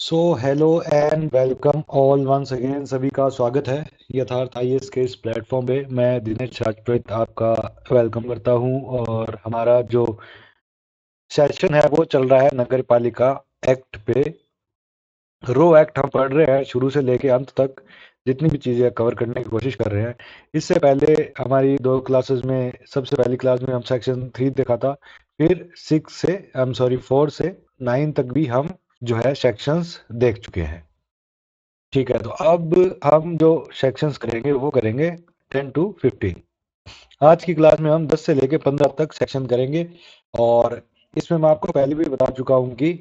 So hello and welcome all once again. सभी का स्वागत है यथार्थ आईएएस के इस प्लेटफॉर्म पे। मैं दिनेश राजपूत आपका वेलकम करता हूं। और हमारा जो सेशन है वो चल रहा है नगर पालिका एक्ट पे। रो एक्ट हम पढ़ रहे हैं शुरू से लेके अंत तक, जितनी भी चीज़ें कवर करने की कोशिश कर रहे हैं। इससे पहले हमारी दो क्लासेस में, सबसे पहली क्लास में हम सेक्शन 3 देखा था। फिर 4 से 9 तक भी हम जो है सेक्शंस देख चुके हैं। ठीक है, तो अब हम जो सेक्शंस करेंगे वो करेंगे 10 to 15। आज की क्लास में हम 10 से लेके 15 तक सेक्शन करेंगे। और इसमें मैं आपको पहले भी बता चुका हूँ कि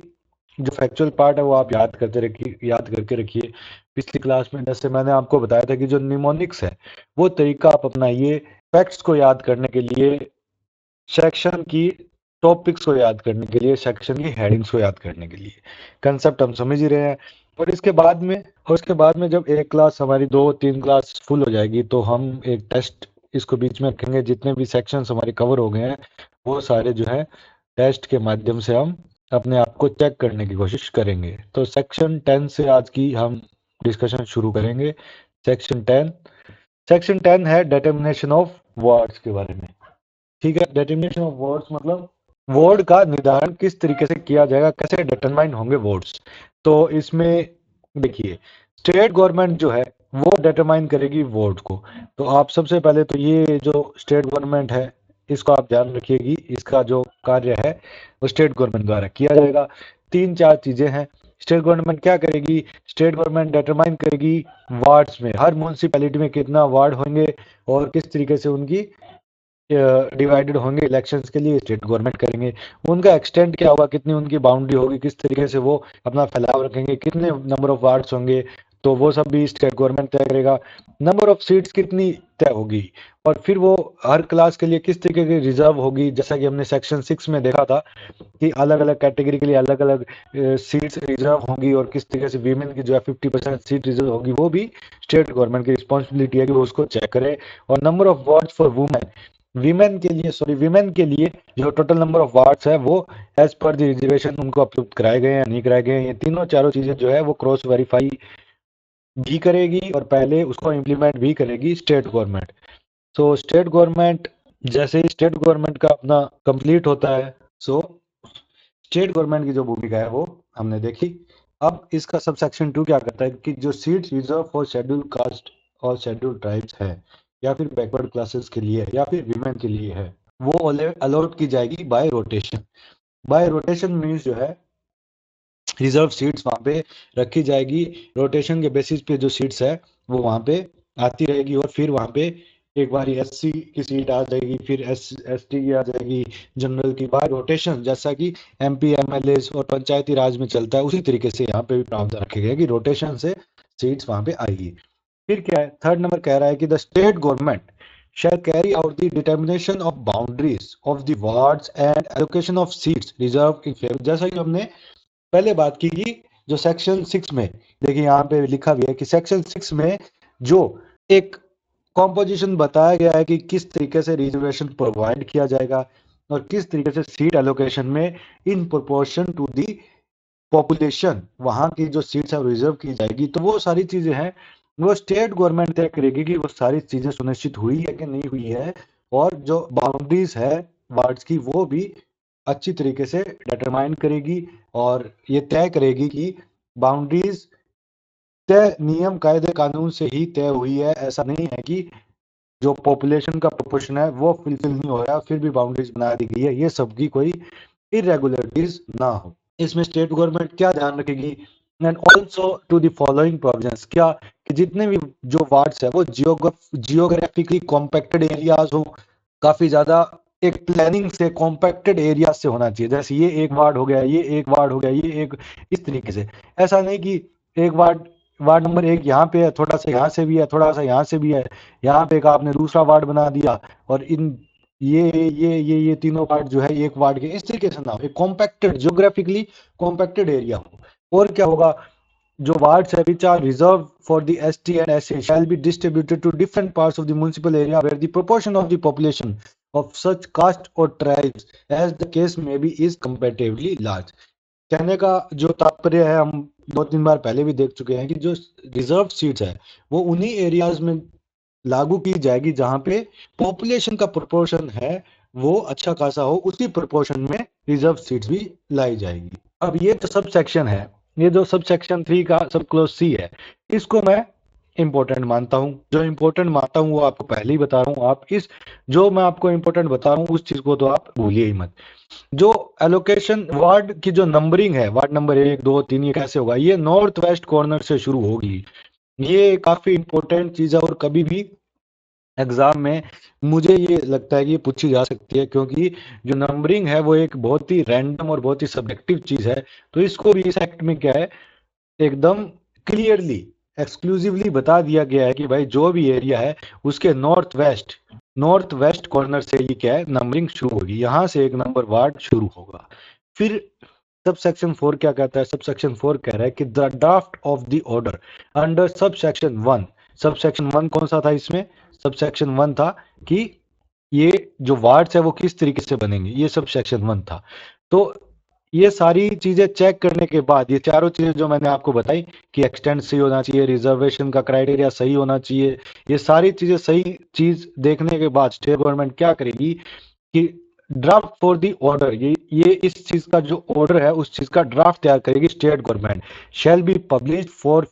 जो फैक्चुअल पार्ट है वो आप याद करके रखिए। पिछली क्लास में जैसे मैंने आपको बताया था कि जो निमोनिक्स है वो तरीका आप अपनाइए फैक्ट्स को याद करने के लिए, सेक्शन की टॉपिक्स को याद करने के लिए, सेक्शन की हेडिंग्स को याद करने के लिए। कंसेप्ट हम समझ ही रहे हैं। और उसके बाद में जब एक क्लास हमारी 2-3 क्लास फुल हो जाएगी तो हम एक टेस्ट इसको बीच में रखेंगे। जितने भी सेक्शंस हमारे कवर हो गए हैं वो सारे जो है टेस्ट के माध्यम से हम अपने आप को चेक करने की कोशिश करेंगे। तो सेक्शन 10 से आज की हम डिस्कशन शुरू करेंगे। सेक्शन 10 है डिटर्मिनेशन ऑफ वर्ड्स के बारे में। ठीक है, डिटर्मिनेशन ऑफ वर्ड्स मतलब वर्ड का निर्धारण किस तरीके से किया जाएगा, कैसे डिटरमाइन होंगे वर्ड्स। तो इसमें देखिए, स्टेट गवर्नमेंट जो है वो डिटरमाइन करेगी वर्ड को। तो आप सबसे पहले तो ये जो स्टेट गवर्नमेंट है इसको आप ध्यान रखिए कि इसका जो कार्य है वो स्टेट गवर्नमेंट द्वारा किया जाएगा। 3-4 चीजें हैं। स्टेट गवर्नमेंट क्या करेगी? स्टेट गवर्नमेंट डिटरमाइन करेगी वार्ड्स में, हर म्यूनसिपैलिटी में कितना वार्ड होंगे और किस तरीके से उनकी डिवाइडेड होंगे इलेक्शंस के लिए, स्टेट गवर्नमेंट करेंगे। उनका एक्सटेंट क्या होगा, कितनी उनकी बाउंड्री होगी, किस तरीके से वो अपना फैलाव रखेंगे, कितने नंबर ऑफ वार्ड्स होंगे, तो वो सब भी स्टेट गवर्नमेंट तय करेगा। नंबर ऑफ सीट्स कितनी तय होगी, और फिर वो हर क्लास के लिए किस तरीके की रिजर्व होगी। जैसा कि हमने सेक्शन 6 में देखा था कि अलग अलग कैटेगरी के लिए अलग अलग सीट्स रिजर्व होंगी, और किस तरीके से वीमेन की जो है 50% सीट रिजर्व होगी, वो भी स्टेट गवर्नमेंट की रिस्पॉन्सिबिलिटी है कि वो उसको चेक करे। और number of wards for women, women के लिए जो टोटल नंबर ऑफ वार्ड्स है वो एज पर द रिजर्वेशन उनको अप्रूव कराए गए हैं नहीं कराए गए हैं, ये तीनों चारों चीजें जो है वो क्रॉस वेरीफाई भी करेगी और पहले उसको इम्प्लीमेंट भी करेगी स्टेट गवर्नमेंट। सो स्टेट गवर्नमेंट, जैसे ही स्टेट गवर्नमेंट का अपना कंप्लीट होता है, सो स्टेट गवर्नमेंट की जो भूमिका है वो हमने देखी। अब इसका सब सेक्शन 2 क्या करता है कि जो seats reserve for schedule caste और शेड्यूल ट्राइब्स है, या फिर बैकवर्ड क्लासेस के लिए है, या फिर विमेन के लिए है, वो अलॉट की जाएगी bye rotation. Bye rotation means जो है रिजर्व सीट्स वहां पे रखी जाएगी। रोटेशन के बेसिस पे जो सीट्स है वो वहां पे आती रहेगी, और फिर वहां पे एक बार एससी की सीट आ जाएगी, फिर एसटी की आ जाएगी, जनरल की। बाय रोटेशन, जैसा कि एमपी एमएलए और पंचायती राज में चलता है, उसी तरीके से यहाँ पे भी प्रावधान रखे गए कि रोटेशन से सीट्स वहां पे आएगी। फिर क्या है, थर्ड नंबर कह रहा है कि the state government shall carry out the determination of boundaries of the wards and allocation of seats reserved in favor। जैसा कि हमने पहले बात की कि जो सेक्शन 6 में, देखिए यहाँ पे लिखा भी है कि सेक्शन 6 में जो एक कॉम्पोजिशन बताया गया है कि किस तरीके से रिजर्वेशन प्रोवाइड किया जाएगा और किस तरीके से सीट एलोकेशन में in proportion to the population वहां की जो सीट्स है रिजर्व की जाएगी। तो वो सारी चीजें हैं वो स्टेट गवर्नमेंट तय करेगी कि वो सारी चीजें सुनिश्चित हुई है कि नहीं हुई है। और जो बाउंड्रीज है वार्ड्स की वो भी अच्छी तरीके से डिटरमाइन करेगी, और ये तय करेगी कि बाउंड्रीज तय नियम कायदे कानून से ही तय हुई है। ऐसा नहीं है कि जो पॉपुलेशन का प्रोपोर्शन है वो फुलफिल नहीं हो रहा फिर भी बाउंड्रीज बना दी गई है, ये सबकी कोई इरेगुलरिटीज ना हो। इसमें स्टेट गवर्नमेंट क्या ध्यान रखेगी, and also to the following provisions, क्या कि जितने भी जो वार्ड्स है वो जियोग्राफिकली कॉम्पैक्टेड एरियाज हो, काफी ज्यादा एक प्लानिंग से कॉम्पैक्टेड एरिया से होना चाहिए। जैसे ये एक वार्ड हो गया, ये एक वार्ड हो गया, ये एक, इस तरीके से। ऐसा नहीं कि एक वार्ड नंबर 1 यहाँ पे है, थोड़ा सा यहाँ से भी है, थोड़ा सा यहाँ से भी है, यहाँ पे एक आपने दूसरा वार्ड बना दिया, और इन ये तीनों वार्ड जो है एक वार्ड के, इस तरीके से ना हो। एक कॉम्पैक्टेड, ज्योग्राफिकली कॉम्पैक्टेड एरिया हो। और क्या होगा, जो wards है which are reserved for the ST and SA shall be distributed to different parts of the municipal area where the proportion of the population of such caste or tribes as the case may be is comparatively large। कहने का जो तात्पर्य है, हम 2-3 बार पहले भी देख चुके हैं कि जो रिजर्व सीट्स है वो उन्हीं एरियाज में लागू की जाएगी जहां पे पॉपुलेशन का प्रोपोर्शन है वो अच्छा खासा हो, उसी प्रोपोर्शन में रिजर्व सीट्स भी लाई जाएगी। अब ये जो सब सेक्शन है, ये जो सब सेक्शन 3 का सब क्लोज सी है, इसको मैं इंपॉर्टेंट मानता हूँ। जो इंपॉर्टेंट मानता हूँ वो आपको पहले ही बता रहा हूँ। आप इस जो मैं आपको इंपॉर्टेंट बता रहा हूँ उस चीज को तो आप भूलिए ही मत। जो एलोकेशन वार्ड की जो नंबरिंग है, वार्ड नंबर 1, 2, 3, ये कैसे होगा, ये नॉर्थ वेस्ट कॉर्नर से शुरू होगी। ये काफी इंपॉर्टेंट चीज है और कभी भी एग्जाम में मुझे ये लगता है कि ये पूछी जा सकती है, क्योंकि जो नंबरिंग है वो एक बहुत ही रैंडम और बहुत ही सब्जेक्टिव चीज है। तो इसको भी इस एक्ट में क्या है, एकदम क्लियरली एक्सक्लूसिवली बता दिया गया है कि भाई जो भी एरिया है उसके नॉर्थ वेस्ट कॉर्नर से ये क्या है, नंबरिंग शुरू होगी, यहां से एक नंबर वार्ड शुरू होगा। फिर सब सेक्शन 4 क्या कहता है, सब सेक्शन 4 कह रहा है कि the draft of the order under sub section 1। Sub section 1 कौन सा था इसमें, सब सेक्शन 1 था कि ये जो वार्ड्स है वो किस तरीके से बनेंगे, ये सब सेक्शन 1 था। तो ये सारी चीजें चेक करने के बाद, ये चारों चीजें जो मैंने आपको बताई कि एक्सटेंड सही होना चाहिए, रिजर्वेशन का क्राइटेरिया सही होना चाहिए, ये सारी चीजें सही चीज देखने के बाद स्टेट गवर्नमेंट क्या करेगी कि ड्राफ्ट फॉर दी ऑर्डर, ये इस चीज का जो ऑर्डर है उस चीज का ड्राफ्ट तैयार करेगी state government. Shall be publish for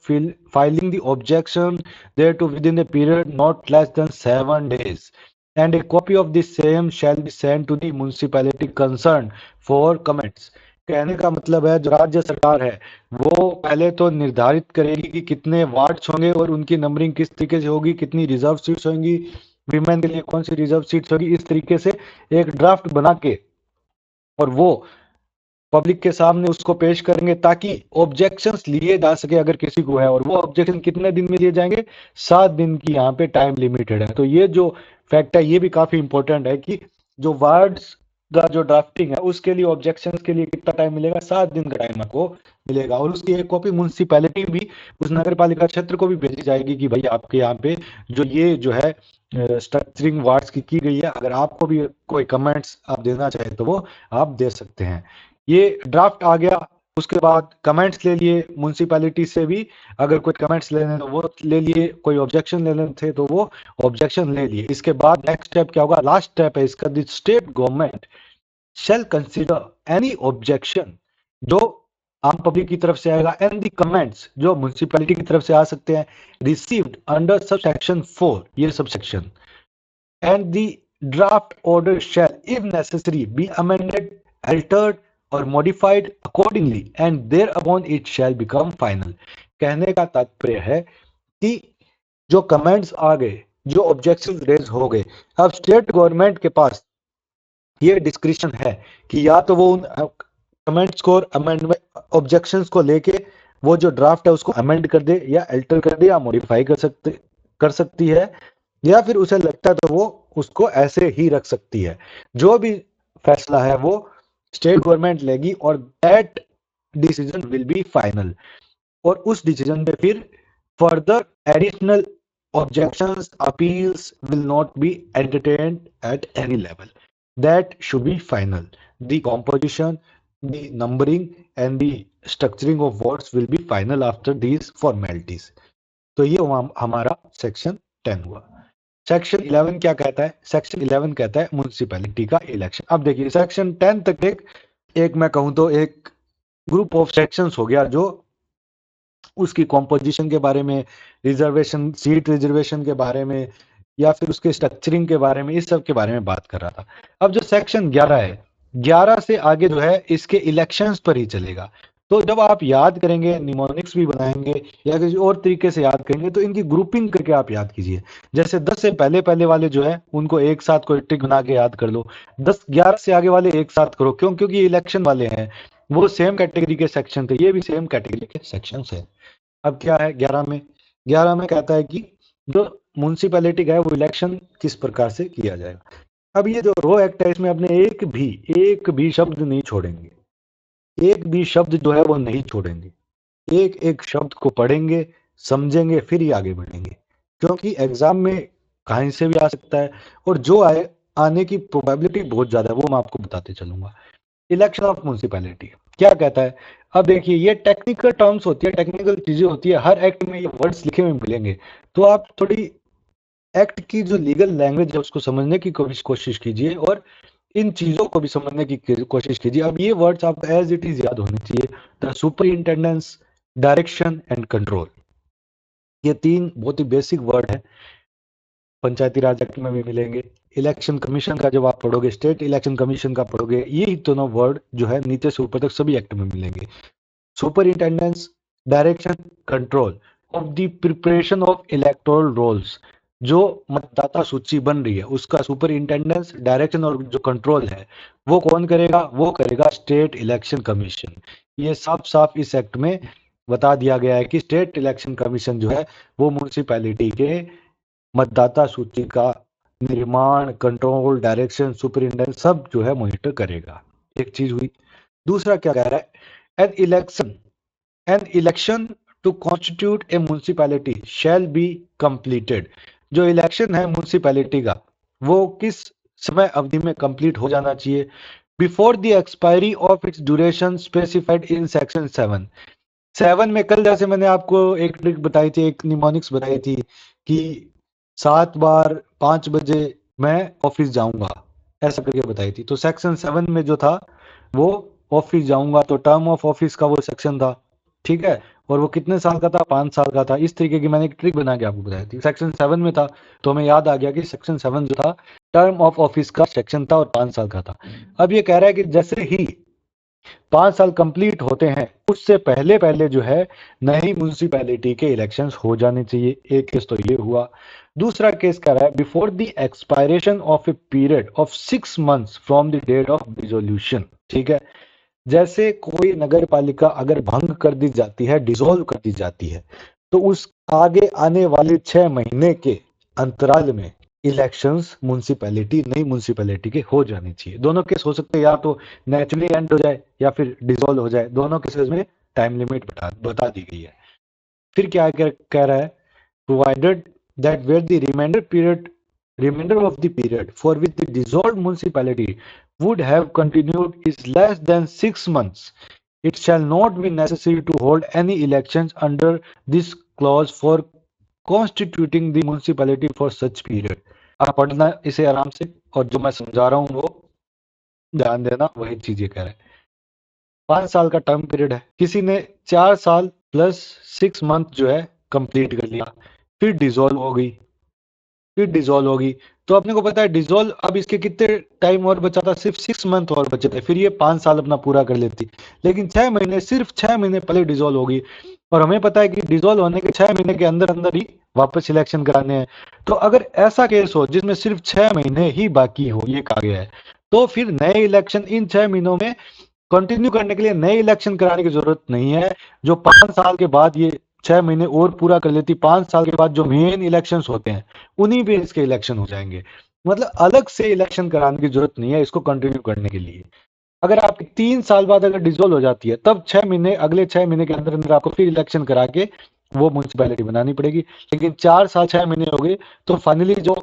filing the objection there to within the period not less than 7 days, and a copy of the same shall be sent to the municipality concerned for comments। कहने का मतलब है जो राज्य सरकार है वो पहले तो निर्धारित करेगी कि कितने वार्ड्स होंगे और उनकी नंबरिंग किस तरीके से होगी, कितनी रिजर्व सीट्स होंगी, विमेन के लिए कौन सी रिजर्व सीट्स होगी, इस तरीके से एक ड्राफ्ट बना के और वो पब्लिक के सामने उसको पेश करेंगे ताकि ऑब्जेक्शंस लिए जा सके अगर किसी को है। और वो ऑब्जेक्शन कितने दिन में लिए जाएंगे, 7 दिन की यहाँ पे टाइम लिमिटेड है। तो ये जो फैक्ट है ये भी काफी इंपॉर्टेंट है कि जो वार्ड्स का जो ड्राफ्टिंग है उसके लिए ऑब्जेक्शन के लिए कितना टाइम मिलेगा, 7 दिन का टाइम आपको मिलेगा। और उसकी एक कॉपी म्यूनसिपैलिटी भी उस नगर पालिका क्षेत्र को भी भेजी जाएगी कि भाई आपके यहाँ पे जो ये जो है स्ट्रक्चरिंग वार्ड्स की गई है, अगर आपको भी कोई कमेंट्स आप देना चाहें तो वो आप दे सकते हैं। ये ड्राफ्ट आ गया, उसके बाद कमेंट्स ले लिए म्यूनसिपैलिटी से भी, अगर कोई कमेंट्स लेने तो वो ले लिए, कोई ऑब्जेक्शन लेने थे तो वो ऑब्जेक्शन ले लिए। इसके बाद नेक्स्ट स्टेप क्या होगा, लास्ट स्टेप है इसका, the state government shell consider any objection जो आम पब्लिक की तरफ से आएगा एंड द कमेंट्स जो म्यूनसिपैलिटी की तरफ से आ सकते हैं रिसीव्ड अंडर सब सेक्शन 4, ये sub section, and the draft order shall, if necessary, be amended, altered or modified accordingly, and thereupon it shall become final। कहने का तात्पर्य है कि जो कमेंट्स आ गए, जो ऑब्जेक्शन रेज हो गए, अब स्टेट गवर्नमेंट के पास ये डिस्क्रिप्शन है कि या तो वो उन कमेंट्स को अमेंडमेंट ऑब्जेक्शंस को लेके वो जो ड्राफ्ट है उसको अमेंड कर दे या अल्टर कर दे या मॉडिफाई कर सकती है, या फिर उसे लगता है तो वो उसको ऐसे ही रख सकती है। जो भी फैसला है वो स्टेट गवर्नमेंट लेगी और that decision will be final. और उस डिसीजन पे फिर further additional objections appeals will not be entertained at any level, that should be final. The composition, the numbering and the structuring of words will be final after these formalities. तो ये हमारा section 10 हुआ। Section 11 क्या कहता है, section 11 कहता है municipality का इलेक्शन। अब देखिए सेक्शन 10 तक एक मैं कहूं तो एक ग्रुप ऑफ सेक्शंस हो गया जो उसकी कॉम्पोजिशन के बारे में, रिजर्वेशन, सीट रिजर्वेशन के बारे में, या फिर उसके स्ट्रक्चरिंग के बारे में, इस सब के बारे में बात कर रहा था। अब जो सेक्शन 11 है, 11 से आगे जो है इसके इलेक्शंस पर ही चलेगा। तो जब आप याद करेंगे, निमोनिक्स भी बनाएंगे या किसी और तरीके से याद करेंगे तो इनकी ग्रुपिंग करके आप याद कीजिए। जैसे 10 से पहले पहले वाले जो है उनको एक साथ कोई ट्रिक बना के याद कर लो, 10 11 से आगे वाले एक साथ करो, क्यों, क्योंकि ये इलेक्शन वाले हैं। वो सेम कैटेगरी के सेक्शन थे, ये भी सेम कैटेगरी के सेक्शन है। अब क्या है 11 में, 11 में कहता है कि जो म्यूनसिपैलिटी का है वो इलेक्शन किस प्रकार से किया जाएगा। अब ये जो रो एक्ट है इसमें अपने एक भी शब्द नहीं छोड़ेंगे, एक भी शब्द जो है वो नहीं छोड़ेंगे, एक एक शब्द को पढ़ेंगे, समझेंगे, फिर ही आगे बढ़ेंगे, क्योंकि एग्जाम में कहीं से भी आ सकता है और जो आए आने की प्रोबेबिलिटी बहुत ज्यादा है, वो मैं आपको बताते चलूंगा। इलेक्शन ऑफ म्यूनसिपैलिटी क्या कहता है, अब देखिए ये टेक्निकल टर्म्स होती है, टेक्निकल चीजें होती है, हर एक्ट में ये वर्ड्स लिखे हुए मिलेंगे, तो आप थोड़ी एक्ट की जो लीगल लैंग्वेज है उसको समझने की कोशिश कीजिए और इन चीजों को भी समझने की कोशिश कीजिए। अब ये वर्ड्स आपको एज इट इज याद होने चाहिए। द सुपरिंटेंडेंस, डायरेक्शन एंड कंट्रोल, ये तीन बहुत ही बेसिक वर्ड है, पंचायती राज एक्ट में भी मिलेंगे। इलेक्शन कमीशन का जब आप पढ़ोगे, स्टेट इलेक्शन कमीशन का पढ़ोगे, ये दोनों वर्ड जो है नीचे से ऊपर तक सभी एक्ट में मिलेंगे। Superintendence, direction, control of the preparation of electoral rolls, जो मतदाता सूची बन रही है उसका सुपरिंटेंडेंस, डायरेक्शन और जो कंट्रोल है वो कौन करेगा, वो करेगा स्टेट इलेक्शन कमीशन। ये साफ साफ इस एक्ट में बता दिया गया है कि स्टेट इलेक्शन कमीशन जो है वो म्यूनिसिपैलिटी के मतदाता सूची का निर्माण, कंट्रोल, डायरेक्शन, सुपरिंटेंडेंस सब जो है मॉनिटर करेगा। एक चीज हुई। दूसरा क्या कह रहा है, an election to constitute a municipality shall be completed. जो इलेक्शन है म्यूनिसिपैलिटी का वो किस समय अवधि में कंप्लीट हो जाना चाहिए, before the expiry of its duration specified in section 7 में। कल जैसे मैंने आपको एक ट्रिक बताई थी, एक निमोनिक्स बताई थी कि 7 बार 5 बजे मैं ऑफिस जाऊंगा, ऐसा करके बताई थी। तो सेक्शन 7 में जो था वो ऑफिस जाऊंगा, तो टर्म ऑफ ऑफिस का वो सेक्शन था, ठीक है। और वो कितने साल का था, 5 साल का था। इस तरीके की मैंने एक ट्रिक बना के आपको बताई थी, सेक्शन 7 में था। तो हमें याद आ गया कि सेक्शन 7 जो था टर्म ऑफ ऑफिस का सेक्शन था और 5 साल का था। अब ये कह रहा है कि जैसे ही 5 साल कंप्लीट होते हैं उससे पहले पहले जो है नई म्यूनिसिपैलिटी के इलेक्शंस हो जाने चाहिए। एक केस तो ये हुआ। दूसरा केस कह रहा है before the expiration of a period of 6 months from the date of dissolution, ठीक है। जैसे कोई नगर पालिका अगर भंग कर दी जाती है, डिसॉल्व कर दी जाती है, तो उस आगे आने वाले 6 महीने के अंतराल में इलेक्शंस म्यूनिसिपैलिटी, नई म्यूनिसिपैलिटी के हो जाने चाहिए। दोनों केस हो सकते हैं, या तो नेचुरली एंड हो जाए या फिर डिसॉल्व हो जाए। दोनों केसेस में टाइम लिमिट बता दी गई है। फिर क्या कह रहा है, provided that where the remainder of the period for which the dissolved municipality would have continued is less than 6 months, it shall not be necessary to hold any elections under this clause for constituting the municipality for such period। आप पढ़ना इसे आराम से, और जो मैं समझा रहा हूं वो ध्यान देना, वही चीजें कह रहे हैं। 5 साल का टर्म पीरियड है, किसी ने 4 साल प्लस 6 मंथ जो है कंप्लीट कर लिया, फिर डिसॉल्व हो गई, तो अपने को पता है डिसॉल्व, अब इसके कितने टाइम और बचा था, सिर्फ 6 मंथ और बचे थे, फिर ये 5 साल अपना पूरा कर लेती। लेकिन 6 महीने, सिर्फ 6 महीने पहले डिसॉल्व होगी, और हमें पता है कि डिसॉल्व होने के 6 महीने के अंदर अंदर ही वापस इलेक्शन कराने हैं। तो अगर ऐसा केस हो जिसमें सिर्फ 6 महीने ही बाकी हो, ये कहा गया है, तो फिर नए इलेक्शन इन 6 महीनों में कंटिन्यू करने के लिए नए इलेक्शन कराने की जरूरत नहीं है। जो 5 साल के बाद ये 6 महीने और पूरा कर लेती, 5 साल के बाद जो मेन इलेक्शंस होते हैं उन्हीं पे इसके इलेक्शन हो जाएंगे। मतलब अलग से इलेक्शन कराने की जरूरत नहीं है इसको कंटिन्यू करने के लिए। अगर आपकी 3 साल बाद अगर डिसॉल्व हो जाती है, तब 6 महीने, अगले 6 महीने के अंदर अंदर आपको फिर इलेक्शन करा के वो म्यूनिसिपैलिटी बनानी पड़ेगी। लेकिन 4 साल 6 महीने हो गए तो फाइनली जो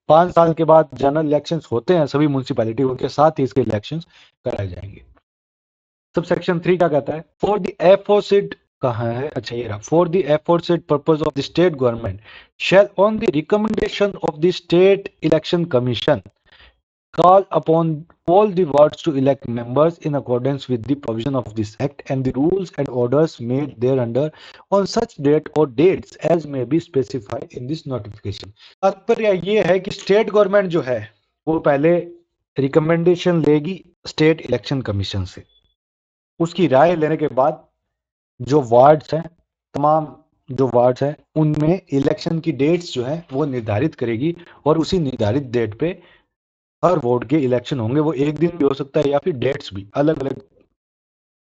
5 साल के बाद जनरल इलेक्शन होते हैं सभी म्यूनिसिपैलिटी, उनके साथ ही इसके इलेक्शन कराए जाएंगे। सब सेक्शन 3 क्या कहता है, फॉर द एफोर्सेड, कहाँ है, अच्छा ये रहा, for the aforesaid purpose of the state government shell on the recommendation of the state election commission call upon all the wards to elect members in accordance with the provision of this act and the rules and orders made thereunder on such date or dates as may be specified in this notification। तात्पर्य ये है कि state government जो है वो पहले recommendation लेगी state election commission से, उसकी राय लेने के बाद जो वार्ड्स हैं, तमाम जो वार्ड्स हैं उनमें इलेक्शन की डेट्स जो है वो निर्धारित करेगी, और उसी निर्धारित डेट पे हर वार्ड के इलेक्शन होंगे। वो एक दिन भी हो सकता है या फिर डेट्स भी अलग अलग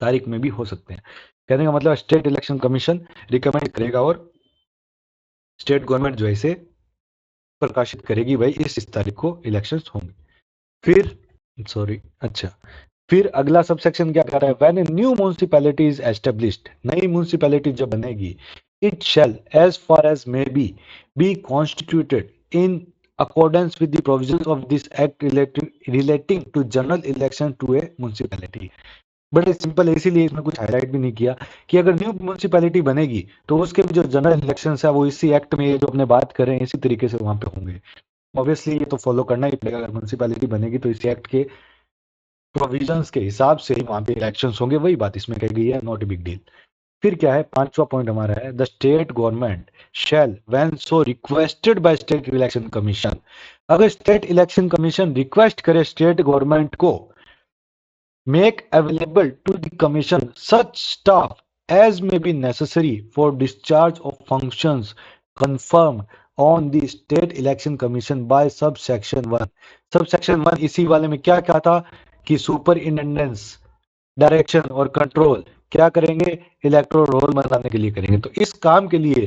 तारीख में भी हो सकते हैं। कहने का मतलब स्टेट इलेक्शन कमीशन रिकमेंड करेगा और स्टेट गवर्नमेंट जो है इसे प्रकाशित करेगी, भाई इस तारीख को इलेक्शंस होंगे। फिर फिर अगला सब सेक्शन क्या कह रहा है, when a new municipality is established, नई म्युनिसिपैलिटी जब बनेगी, it shall as far as may be constituted in accordance with the provisions of this act relating to general election to a municipality। बड़े simple है, इसीलिए इसमें कुछ highlight भी नहीं किया कि अगर न्यू म्यूनिसिपैलिटी बनेगी तो उसके जो जनरल इलेक्शंस है वो इसी एक्ट में, ये जो अपने बात कर रहे हैं इसी तरीके से वहां पे होंगे। ऑब्वियसली ये तो फॉलो करना ही पड़ेगा, अगर म्यूनिसिपैलिटी बनेगी तो इसी एक्ट के प्रोविजंस के हिसाब से ही वहां पे इलेक्शंस होंगे, वही बात इसमें कही गई है, नॉट बिग डील। फिर क्या है, पांचवा पॉइंट हमारा है, the state government shell when so requested by state election commission. अगर स्टेट इलेक्शन कमीशन रिक्वेस्ट करे स्टेट गवर्नमेंट को, make available to the commission such staff as may be necessary for discharge of functions confirmed on the state election commission by subsection 1। Subsection 1 इसी वाले में क्या क्या था कि सुपर इंटेंडेंस, डायरेक्शन और कंट्रोल क्या करेंगे, इलेक्टोरल रोल बनाने के लिए करेंगे। तो इस काम के लिए,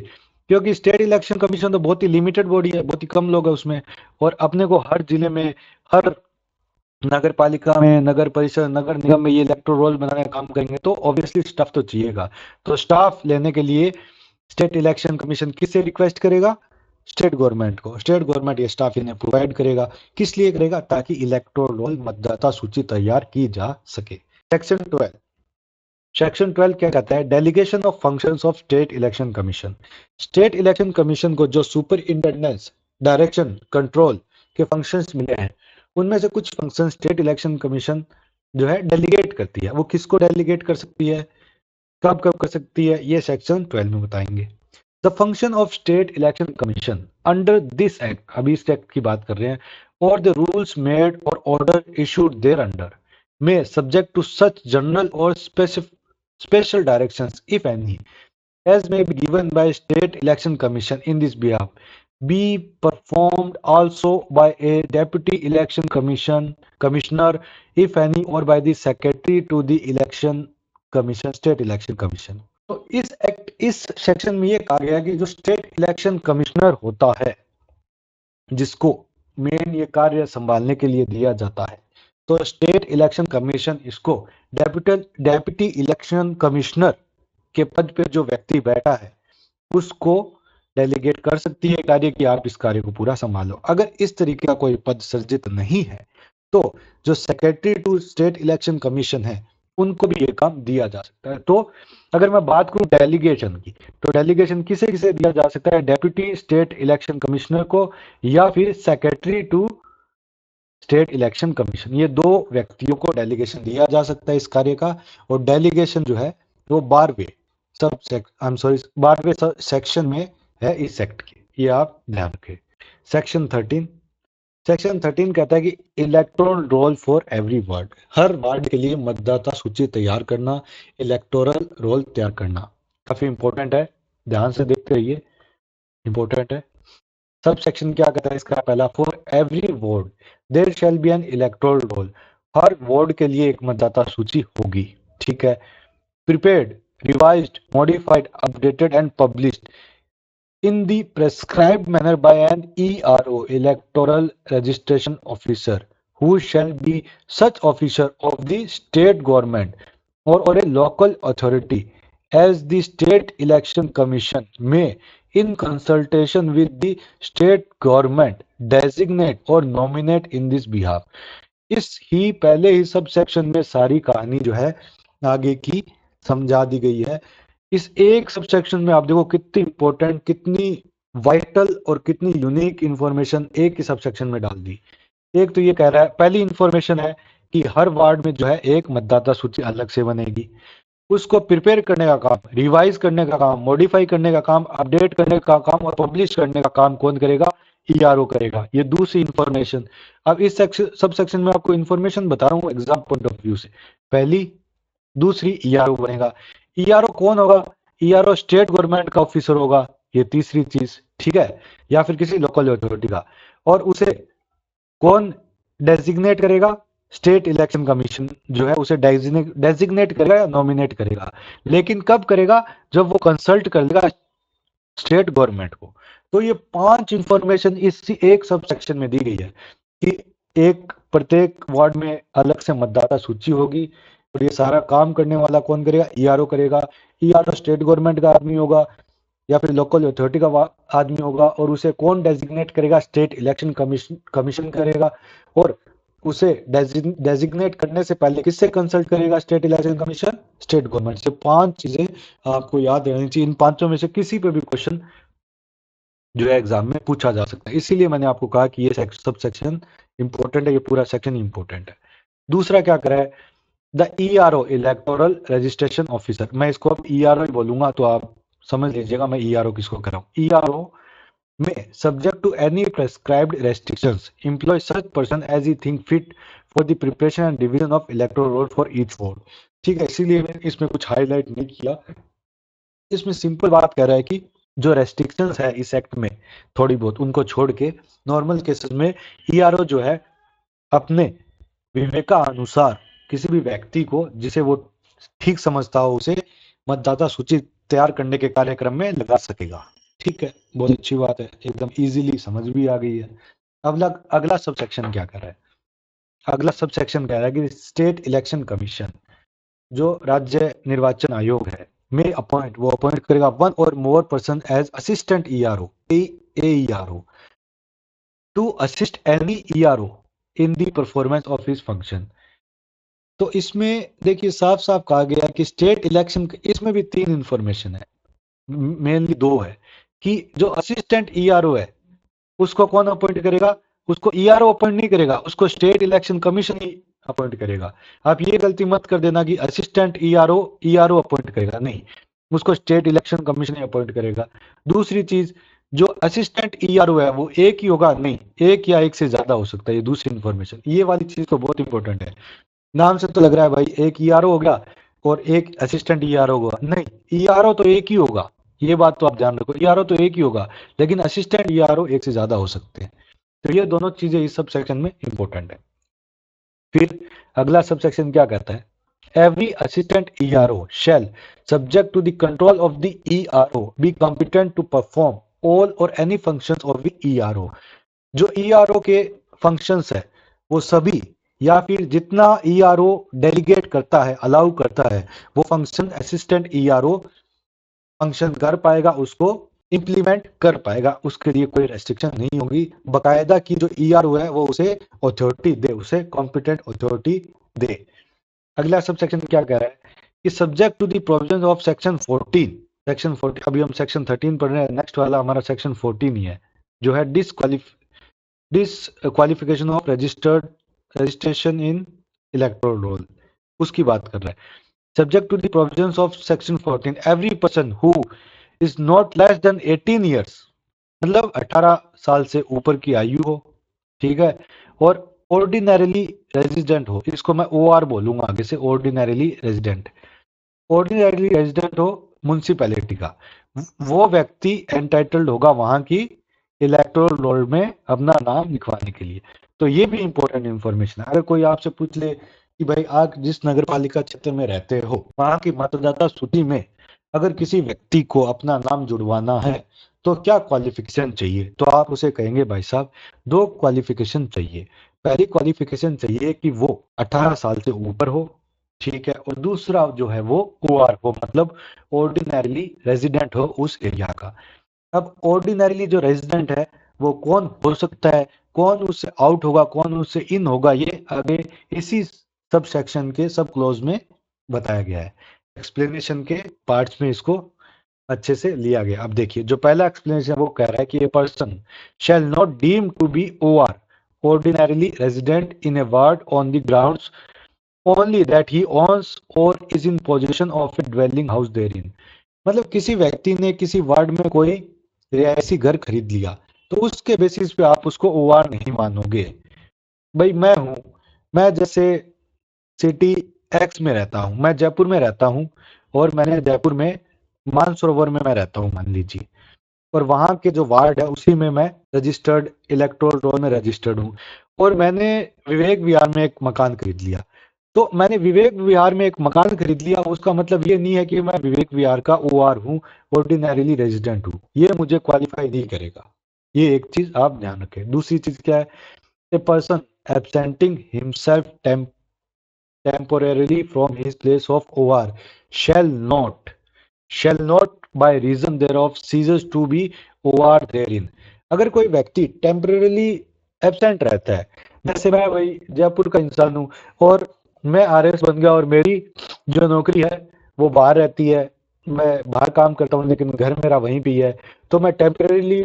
क्योंकि स्टेट इलेक्शन कमीशन तो बहुत ही लिमिटेड बॉडी है, बहुत ही कम लोग है उसमें, और अपने को हर जिले में, हर नगर पालिका में, नगर परिषद, नगर निगम में ये इलेक्टोरल रोल बनाने का काम करेंगे, तो ऑब्वियसली स्टाफ तो चाहिएगा। तो स्टाफ लेने के लिए स्टेट इलेक्शन कमीशन किससे रिक्वेस्ट करेगा, स्टेट गवर्नमेंट को। स्टेट गवर्नमेंट ये स्टाफ इन्हें प्रोवाइड करेगा, किस लिए करेगा, ताकि इलेक्टोरल रोल मतदाता सूची तैयार की जा सके। सेक्शन 12, सेक्शन 12 क्या कहता है, delegation of functions of state election commission. State election commission को जो सुपर इंटेंडेंस, डायरेक्शन, कंट्रोल के फंक्शंस मिले हैं, उनमें से कुछ फंक्शन स्टेट इलेक्शन कमीशन जो है डेलीगेट करती है। वो किसको डेलीगेट कर सकती है, कब कब कर सकती है, ये सेक्शन 12 में बताएंगे। The function of state election commission under this act, अभी इस एक्ट की बात कर रहे हैं, और द रूल्स मेड और ऑर्डर इशूड देयर अंडर में सब्जेक्ट टू सच जनरल और special directions, if any, as may be given by state election commission in this behalf, be performed also by a deputy election commissioner, if any, or by the secretary to the election commission, state election commission। तो इस section में ये कहा गया कि जो state election commissioner होता है, जिसको मेन ये कार्य संभालने के लिए दिया जाता है, तो स्टेट इलेक्शन कमीशन इसको डेप्यूटी इलेक्शन कमिश्नर के पद पे जो व्यक्ति बैठा है उसको डेलीगेट कर सकती है कार्य कि आप इस कार्य को पूरा संभालो। अगर इस तरीके का कोई पद सृजित नहीं है तो जो secretary to state election commission है उनको भी ये काम दिया जा सकता है। तो अगर मैं बात करूं डेलीगेशन की, तो डेलीगेशन किसे किसे दिया जा सकता है, डेप्यूटी स्टेट इलेक्शन कमिश्नर को या फिर secretary to state election commission, ये दो व्यक्तियों को डेलीगेशन दिया जा सकता है इस कार्य का। और डेलीगेशन जो है वो 12वें सेक्शन में है इस एक्ट के, ये आप ध्यान रखें। सेक्शन 13, सेक्शन 13 कहता है कि electoral roll for every ward, her ward के लिए मतदाता सूची तैयार करना, इलेक्टोरल रोल तैयार करना काफी इंपॉर्टेंट है, ध्यान से देखते रहिए, इंपॉर्टेंट है। सब सेक्शन क्या कहता है इसका, पहला, for every ward there shall be an electoral roll, हर वार्ड के लिए एक मतदाता सूची होगी, ठीक है। Prepared, revised, modified, updated and published in the prescribed manner by an ERO, electoral registration officer, who shall be such officer of the state government or a local authority as the state election commission may, in consultation with the state government, designate or nominate in this behalf। इस ही पहले ही sub section में सारी कहानी जो है आगे की समझा दी गई है। इस एक सब सेक्शन में आप देखो कितनी इंपॉर्टेंट, कितनी वाइटल और कितनी यूनिक इंफॉर्मेशन एक ही सब सेक्शन में डाल दी। एक तो ये कह रहा है, पहली इंफॉर्मेशन है कि हर वार्ड में जो है एक मतदाता सूची अलग से बनेगी, उसको प्रिपेयर करने का काम, रिवाइज करने का काम, मॉडिफाई करने का काम, अपडेट करने का काम और पब्लिश करने का काम कौन करेगा, ईआरओ करेगा। ये दूसरी इंफॉर्मेशन। अब इस सब सेक्शन में आपको इंफॉर्मेशन बता रहा हूँ एग्जाम पॉइंट ऑफ व्यू से, पहली, दूसरी, ईआरओ बनेगा। ईआरओ कौन होगा, ईआरओ स्टेट गवर्नमेंट का ऑफिसर होगा, ये तीसरी चीज, ठीक है, या फिर किसी लोकल अथॉरिटी का, और उसे कौन डेजिग्नेट करेगा, स्टेट इलेक्शन कमीशन जो है उसे डेजिग्नेट करेगा या नॉमिनेट करेगा, लेकिन कब करेगा, जब वो कंसल्ट कर लेगा स्टेट गवर्नमेंट को। तो ये 5 इंफॉर्मेशन इस एक सब सेक्शन में दी गई है कि एक प्रत्येक वार्ड में अलग से मतदाता सूची होगी, और ये सारा काम करने वाला कौन करेगा, ईआरओ करेगा। ईआरओ स्टेट गवर्नमेंट का आदमी होगा या फिर लोकल अथॉरिटी का आदमी होगा, और उसे कौन डेजिग्नेट करेगा, स्टेट इलेक्शन कमीशन करेगा। और उसे डेजिग्नेट करने से पहले किससे कंसल्ट करेगा state election commission? State government से। 5 चीजें आपको याद रहनी चाहिए। इन पांचों में से किसी पे भी क्वेश्चन जो है एग्जाम में पूछा जा सकता है, इसीलिए मैंने आपको कहा कि ये सब सेक्शन इंपॉर्टेंट है, ये पूरा सेक्शन इंपॉर्टेंट है। दूसरा क्या करा है? The ERO, electoral registration officer. मैं इसको अब ईआरओ ही बोलूंगा तो आप समझ लीजिएगा मैं ईआरओ किसको कर रहा हूं। ईआरओ में subject to any prescribed restrictions employ such person as he think fit for the preparation and division of electoral roll for each vote. ठीक है, इसीलिए मैंने इसमें कुछ हाईलाइट नहीं किया। इसमें सिंपल बात कह रहा है कि जो रेस्ट्रिक्शंस है इस एक्ट में थोड़ी बहुत उनको छोड़ के नॉर्मल केसेस में ईआरओ जो है अपने विवेका अनुसार किसी भी व्यक्ति को जिसे वो ठीक समझता हो उसे मतदाता सूची तैयार करने के कार्यक्रम में लगा सकेगा। ठीक है, बहुत अच्छी बात है, एकदम इजीली समझ भी आ गई है। अगला अगला सब सेक्शन क्या कर रहा है? अगला सब सेक्शन कह रहा है कि स्टेट इलेक्शन कमीशन जो राज्य निर्वाचन आयोग है में अपॉइंट, वो अपॉइंट करेगा वन और more person as assistant ERO AERO to assist any ERO in the performance of his function. तो इसमें देखिए साफ साफ कहा गया कि स्टेट इलेक्शन, इसमें भी 3 इंफॉर्मेशन है, मेनली 2 है कि जो असिस्टेंट ईआरओ है उसको कौन अपॉइंट करेगा? उसको ईआरओ अपॉइंट नहीं करेगा, उसको स्टेट इलेक्शन कमीशन ही अपॉइंट करेगा। आप ये गलती मत कर देना कि असिस्टेंट ईआरओ ईआरओ अपॉइंट करेगा, नहीं, उसको स्टेट इलेक्शन कमीशन ही अपॉइंट करेगा। दूसरी चीज, जो असिस्टेंट ईआरओ है वो एक ही होगा? नहीं, एक या एक से ज्यादा हो सकता है। ये दूसरी इन्फॉर्मेशन, ये वाली चीज तो बहुत इंपॉर्टेंट है। नाम से तो लग रहा है भाई एक ईआरओ हो गया और एक असिस्टेंट ईआरओ होगा, नहीं, ईआरओ तो एक ही होगा। ये बात तो आप ध्यान रखो, ईआरओ तो एक ही होगा, लेकिन असिस्टेंट ईआरओ एक से ज्यादा हो सकते हैं। तो ये दोनों चीजें इस सब सेक्शन में इंपॉर्टेंट है। फिर अगला सब सेक्शन क्या कहता है? Every assistant ERO shall subject to the control of the ERO be competent to perform all or any functions of the ERO. जो ईआरओ के फंक्शंस है वो सभी या फिर जितना ईआरओ डेलीगेट करता है, अलाउ करता है, वो फंक्शन असिस्टेंट ईआरओ फंक्शन कर पाएगा, उसको इंप्लीमेंट कर पाएगा, उसके लिए कोई रेस्ट्रिक्शन नहीं होगी। बकायदा की जो ईआरओ है वो उसे अथॉरिटी दे, उसे कॉम्पिटेंट अथॉरिटी दे। अगला सब सेक्शन क्या कह रहा है कि subject to the provision of section 14, section 14, अभी हम सेक्शन 13 पढ़ रहे हैं, नेक्स्ट वाला हमारा सेक्शन 14 ही है, जो है disqualification of registration in electoral roll, उसकी बात कर रहा है। Subject to the provisions of section 14 every person who is not less than 18 years, मतलब 18 साल से ऊपर की आयु हो, ठीक है, और ऑर्डिनरीली रेजिडेंट हो, इसको मैं ओआर बोलूंगा आगे से, ऑर्डिनरीली रेजिडेंट, ऑर्डिनरीली रेजिडेंट हो म्युनिसिपैलिटी का, वो व्यक्ति एंटाइटल्ड होगा वहां की इलेक्टोरल रोल में अपना नाम लिखवाने के लिए। तो ये भी इंपॉर्टेंट इंफॉर्मेशन है। अगर कोई आपसे पूछ ले कि भाई आप जिस नगर पालिका क्षेत्र में रहते हो वहां की मतदाता सूची में अगर किसी व्यक्ति को अपना नाम जुड़वाना है तो क्या क्वालिफिकेशन चाहिए, तो आप उसे कहेंगे भाई साहब 2 क्वालिफिकेशन चाहिए। पहली क्वालिफिकेशन चाहिए कि वो 18 साल से ऊपर हो, ठीक है, और दूसरा जो है वो ओआर हो, मतलब ऑर्डिनरीली रेजिडेंट हो उस एरिया का। अब ऑर्डिनरीली जो रेजिडेंट है वो कौन हो सकता है, कौन उससे आउट होगा, कौन उससे इन होगा, ये आगे इसी सब सेक्शन के सब क्लोज में बताया गया है। एक्सप्लेनेशन के पार्ट्स में इसको अच्छे से लिया गया। अब देखिए जो पहला एक्सप्लेनेशन वो कह रहा है कि a person shall not deem to be or ordinarily resident in a ward on the grounds only that he owns or is in possession of a dwelling house therein। मतलब किसी व्यक्ति ने किसी वार्ड में कोई रिहायशी घर खरीद लिया तो उसके बेसिस पे आप उसको ओआर नहीं मानोगे। भाई मैं हूं, मैं जैसे सिटी एक्स में रहता हूं, मैं जयपुर में रहता हूं और मैंने जयपुर में मानसरोवर में मैं रहता हूं मान लीजिए, और वहां के जो वार्ड है उसी में मैं रजिस्टर्ड इलेक्टोरल रोल में रजिस्टर्ड हूँ, और मैंने विवेक विहार में एक मकान खरीद लिया। तो मैंने विवेक विहार में एक मकान खरीद लिया, उसका मतलब ये नहीं है कि मैं विवेक विहार का ओआर हूँ, ऑर्डिनरीली रेजिडेंट हूँ, ये मुझे क्वालिफाई नहीं करेगा। ये एक चीज आप ध्यान रखें। दूसरी चीज क्या है? A person absenting himself temporarily from his place of OR shall not by reason thereof ceases to be OR therein। अगर कोई व्यक्ति टेम्पररीली एब्सेंट रहता है जैसे मैं वही जयपुर का इंसान हूँ और मैं आरएस बन गया और मेरी जो नौकरी है वो बाहर रहती है, मैं बाहर काम करता हूँ लेकिन घर मेरा वहीं पे ही है, तो मैं टेम्परेली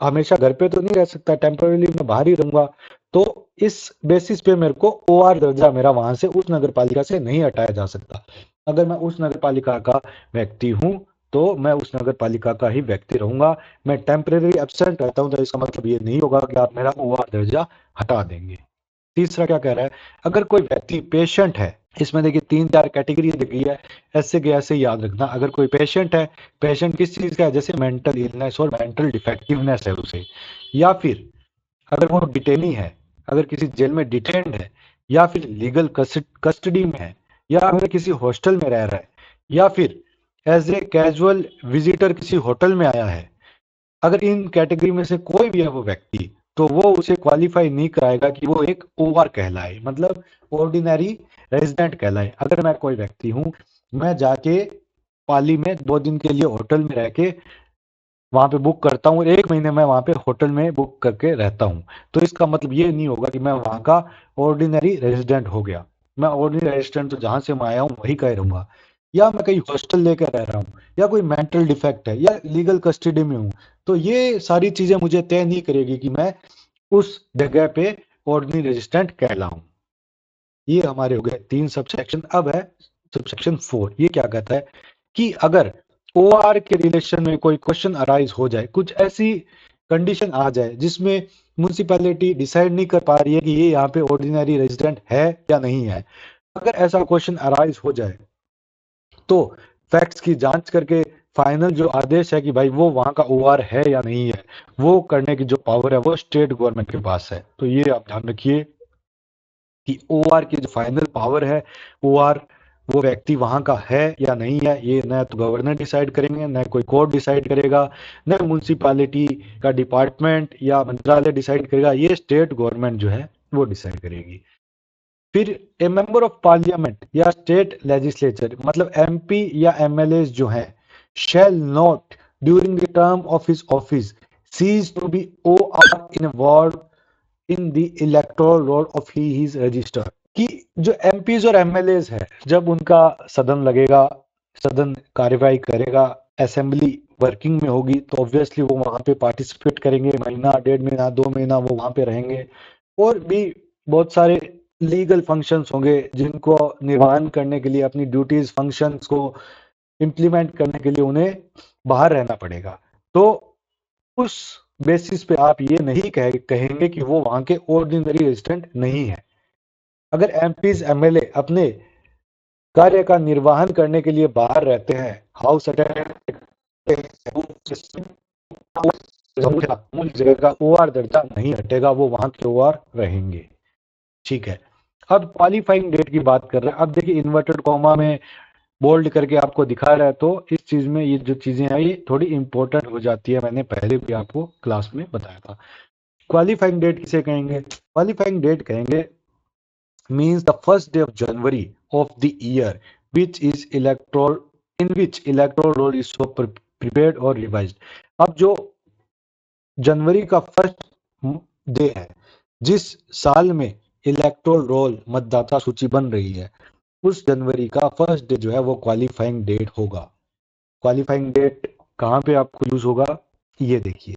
हमेशा घर पे तो नहीं रह सकता, टेम्परेली मैं बाहर ही रहूंगा। तो इस बेसिस पे मेरे को ओआर दर्जा मेरा वहां से उस नगर पालिका से नहीं हटाया जा सकता। अगर मैं उस नगर पालिका का व्यक्ति हूँ तो मैं उस नगर पालिका का ही व्यक्ति रहूंगा। मैं टेम्परेरी एब्सेंट रहता हूँ तो इसका मतलब ये नहीं होगा कि आप मेरा ओआर दर्जा हटा देंगे। तीसरा क्या कह रहा है, अगर कोई व्यक्ति पेशेंट है, इसमें देखिए तीन चार कैटेगरी दिखी है, ऐसे के ऐसे याद रखना। अगर कोई पेशेंट है, पेशेंट किस चीज का है, जैसे मेंटल इलनेस और मेंटल डिफेक्टिवनेस है उसे, या फिर अगर वो डिटेनी है, अगर किसी जेल में डिटेन्ड है, या फिर लीगल कस्टडी में है, या अगर किसी हॉस्टल में रह रहा है, या फिर एज ए कैजुअल विजिटर किसी होटल में आया है, अगर इन कैटेगरी में से कोई भी है वो व्यक्ति, तो वो उसे क्वालिफाई नहीं कराएगा कि वो एक ओआर कहलाए, मतलब ऑर्डिनरी रेजिडेंट कहलाए। अगर मैं कोई व्यक्ति हूँ, मैं जाके पाली में 2 दिन के लिए होटल में रह के वहां पे बुक करता हूँ और 1 महीने मैं वहां पे होटल में बुक करके रहता हूँ, तो इसका मतलब ये नहीं होगा कि मैं वहां का ऑर्डिनरी रेजिडेंट हो गया। मैं ऑर्डिनरी रेजिडेंट तो जहां से मैं आया हूँ वही का ही रहूंगा। या मैं कहीं हॉस्टल लेकर रह रहा हूँ, या कोई मेंटल डिफेक्ट है, या लीगल कस्टडी में हूँ, तो ये सारी चीजें मुझे तय नहीं करेगी कि मैं उस जगह पे ऑर्डिनरी रेजिडेंट कहलाऊं। ये हमारे हो गए 3 सबसेक्शन। अब है सबसेक्शन 4। ये क्या कहता है कि अगर ओआर के रिलेशन में कोई क्वेश्चन अराइज हो जाए, कुछ ऐसी कंडीशन आ जाए जिसमें म्यूनिसिपैलिटी डिसाइड नहीं कर पा रही है कि ये यहाँ पे ऑर्डिनरी रेजिडेंट है या नहीं है, अगर ऐसा क्वेश्चन अराइज हो जाए तो फैक्ट्स की जांच करके फाइनल जो आदेश है कि भाई वो वहां का ओआर है या नहीं है, वो करने की जो पावर है वो स्टेट गवर्नमेंट के पास है। तो ये आप ध्यान रखिए कि ओआर की जो फाइनल पावर है, ओआर वो व्यक्ति वहां का है या नहीं है, ये न तो गवर्नर डिसाइड करेंगे, न कोई कोर्ट डिसाइड करेगा, न म्यूनिसिपालिटी का डिपार्टमेंट या मंत्रालय डिसाइड करेगा, ये स्टेट गवर्नमेंट जो है वो डिसाइड करेगी। फिर ए मेंबर ऑफ पार्लियामेंट या स्टेट लेजिस्लेचर, मतलब एमपी या एमएलए जो हैं, shall not during the term of his office cease to be OR involved in the electoral roll of he is registered। कि जो एमपीज और एमएलएज है, जब उनका सदन लगेगा, सदन कार्यवाही करेगा, असेंबली वर्किंग में होगी, तो ऑब्वियसली वो वहां पे पार्टिसिपेट करेंगे, महीना 1.5 महीना 2 महीना वो वहां पे रहेंगे। और भी बहुत सारे लीगल फंक्शंस होंगे जिनको निर्वहन करने के लिए, अपनी ड्यूटीज फंक्शंस को इम्प्लीमेंट करने के लिए उन्हें बाहर रहना पड़ेगा। तो उस बेसिस पे आप ये नहीं कहेंगे कि वो वहां के ऑर्डिनरी रेजिडेंट नहीं है। अगर एमपीज एमएलए अपने कार्य का निर्वहन करने के लिए बाहर रहते हैं, हाउस अटेंड मूल जगह का ओआर दर्जा नहीं हटेगा, वो वहां के ओआर रहेंगे। ठीक है। अब क्वालिफाइंग डेट की बात कर रहे हैं। अब देखिए इन्वर्टेड कॉमा में बोल्ड करके आपको दिखा रहा है, तो इस चीज में ये जो चीजें हैं ये थोड़ी इंपॉर्टेंट हो जाती है, मैंने पहले भी आपको क्लास में बताया था। क्वालिफाइंग डेट किसे कहेंगे? क्वालिफाइंग डेट कहेंगे means the first day of January of the year in which electoral roll is so prepared or revised। अब जो जनवरी का फर्स्ट डे है जिस साल में इलेक्टोरल रोल मतदाता सूची बन रही है, उस जनवरी का फर्स्ट डे जो है वो क्वालिफाइंग डेट होगा। क्वालिफाइंग डेट कहाँ पे आपको यूज होगा, ये देखिए,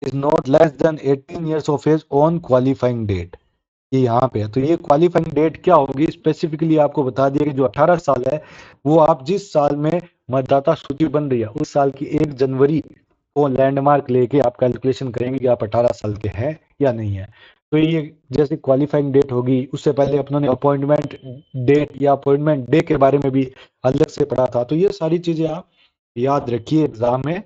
is not less than 18 years of age on qualifying date, ये यहाँ पे है। तो ये क्वालिफाइंग डेट क्या होगी, स्पेसिफिकली आपको बता दिया कि जो 18 साल है वो आप जिस साल में मतदाता सूची बन रही है उस साल की 1 जनवरी को लैंडमार्क लेके आप कैलकुलेशन करेंगे कि आप 18 साल के हैं या नहीं है। तो ये जैसे क्वालिफाइंग डेट होगी, उससे पहले अपनों ने अपॉइंटमेंट डेट या अपॉइंटमेंट डे के बारे में भी अलग से पढ़ा था। तो ये सारी चीजें आप याद रखिए, एग्जाम में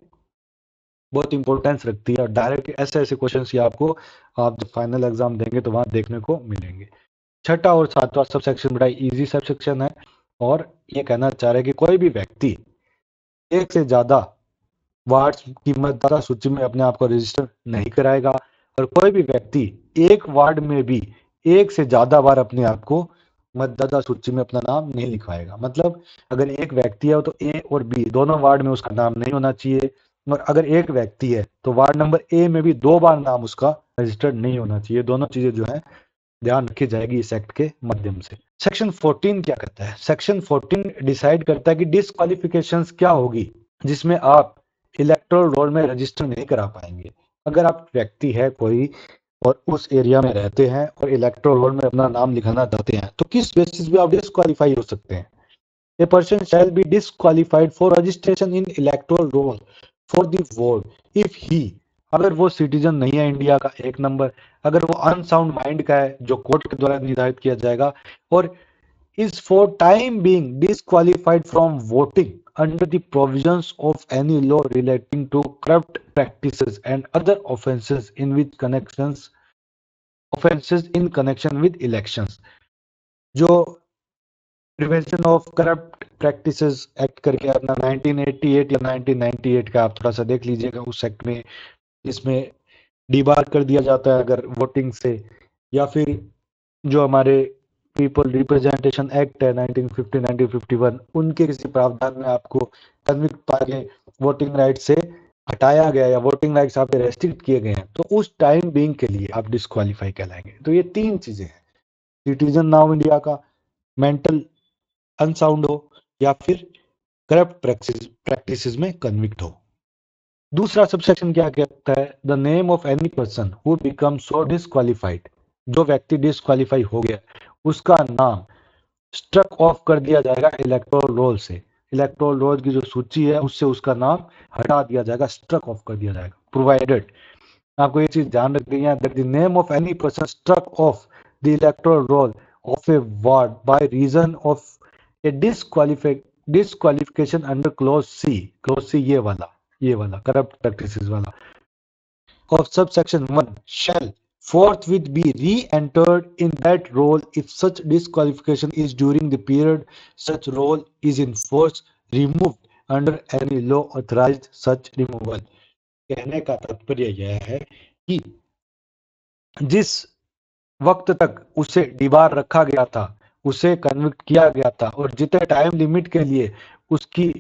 बहुत इंपॉर्टेंस रखती है, और डायरेक्ट ऐसे ऐसे क्वेश्चन ही आपको आप जब फाइनल एग्जाम देंगे तो वहां देखने को मिलेंगे। छठा और सातवां सब सेक्शन बड़ा इजी सब सेक्शन है, और ये कहना चाह रहे हैं कि कोई भी व्यक्ति एक से ज्यादा वार्ड की मतदाता सूची में अपने आप को रजिस्टर नहीं कराएगा, और कोई भी व्यक्ति एक वार्ड में भी एक से ज्यादा बार अपने आप को मतदाता सूची में अपना नाम नहीं लिखवाएगा। मतलब अगर एक व्यक्ति है तो ए और बी दोनों वार्ड में उसका नाम नहीं होना चाहिए, और अगर एक व्यक्ति है तो वार्ड नंबर ए में भी 2 बार नाम उसका रजिस्टर्ड नहीं होना चाहिए। दोनों चीजें जो है ध्यान रखी जाएगी इस एक्ट के माध्यम से। सेक्शन 14 क्या कहता है? सेक्शन 14 डिसाइड करता है कि डिस्क्वालिफिकेशंस क्या होगी जिसमें आप इलेक्टोरल रोल में रजिस्टर नहीं करा पाएंगे। अगर आप व्यक्ति है कोई और उस एरिया में रहते हैं और इलेक्टोरल रोल में अपना नाम लिखाना चाहते हैं, तो किस बेसिस पे आप डिस्क्वालीफाई हो सकते हैं? A person shall be disqualified for registration in electoral roll for the vote if he, अगर वो सिटीजन नहीं है इंडिया का, एक नंबर, अगर वो अनसाउंड माइंड का है जो कोर्ट के द्वारा निर्धारित किया जाएगा, और is for time being disqualified from voting under the provisions of any law relating to corrupt practices and other offences in connection with elections। जो prevention of corrupt practices act करके अपना 1988 या 1998 का आप थोड़ा सा देख लीजिएगा उस एक्ट में, इसमें डिबार कर दिया जाता है अगर वोटिंग से, या फिर जो हमारे पीपल रिप्रेजेंटेशन एक्ट है 1950 1951 उनके किसी प्रावधान में आपको कन्विक्ट पाके वोटिंग राइट से हटाया गया या वोटिंग राइट्स आप रेस्ट्रिक्ट किए गए हैं, तो उस टाइम बीइंग के लिए आप डिस्क्वालीफाई कहलाएंगे। तो ये तीन चीजें हैं, सिटीजन नाउ इंडिया का, मेंटल अनसाउंड हो, या फिर करप्ट प्रैक्टिसेस में कन्विक्ट हो। दूसरा सबसेक्शन क्या कहता है? The name of any person who become so disqualified, जो व्यक्ति डिस्क्वालीफाई हो गया उसका नाम स्ट्रक ऑफ कर दिया जाएगा इलेक्टोरल रोल से। इलेक्टोरल रोल की जो सूची है उससे उसका नाम हटा दिया जाएगा, स्ट्रक ऑफ कर दिया जाएगा, प्रोवाइडेड, आपको ये चीज ध्यान रखनी है, that the name of any person struck off the electoral roll of a ward by reason of a disqualification under clause c ये वाला करप्ट प्रैक्टिसेस वाला of subsection 1 shall forthwith be re-entered in that role if such disqualification is during the period such role is in force, removed under any law authorized such removal। कहने का तात्पर्य यह है कि जिस वक्त तक उसे डिबार रखा गया था, उसे कन्विक्ट किया गया था और जितने टाइम लिमिट के लिए उसकी